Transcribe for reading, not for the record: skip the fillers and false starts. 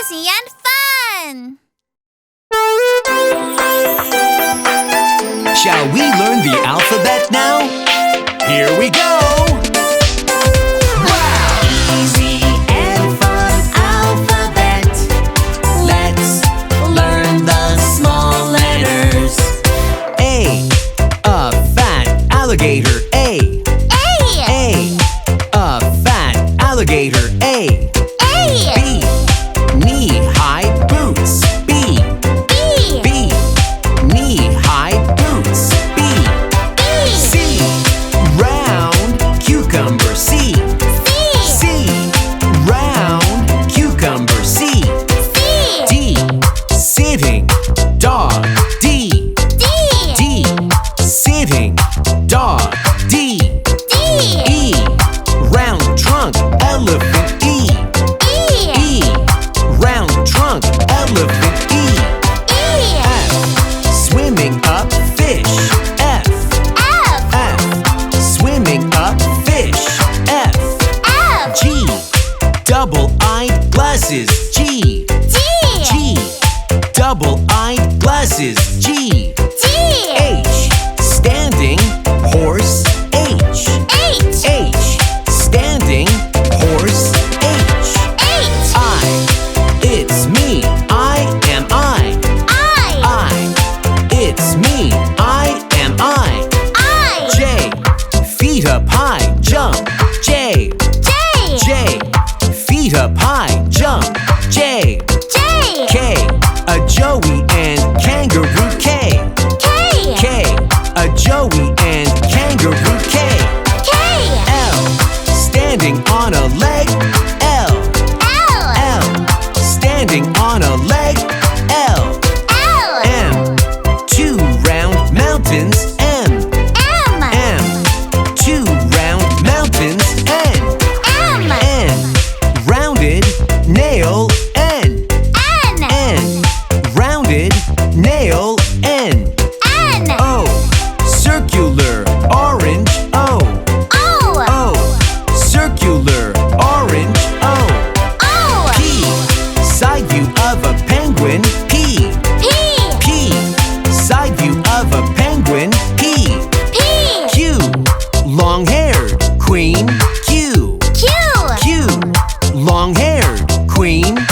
Easy and Fun! Shall we learn the alphabet now? Here we go! Wow! Easy and fun alphabet. Let's learn the small letters. A fat alligator. A fat alligator. A. B, knee-high boots. B, knee-high boots. B. C, round cucumber. C, round cucumber. C. D, sitting dog. D, sitting dog. D. E, round trunk elephant. E, round trunk elephant. E. F, swimming up fish. F, swimming up fish. F. G, double-eyed glasses. G, double-eyed glasses. G. H, standing horse. H, standing horse. H. I, it's me. I am I. It's me. I am I. J, feet up high, jump. J, feet up high, jump. J. K, a joey and kangaroo. K, a joey and kangaroo. K. L, standing on a leg. L, standing on a leg. L. M, two round mountains. M, two round mountains. N, rounded nail. N, rounded nail. N. O, circular orange. O, circular orange. O. P, side view of a penguin. P, side view of a penguin. P. Q, long-haired queen. Q, long-haired queen.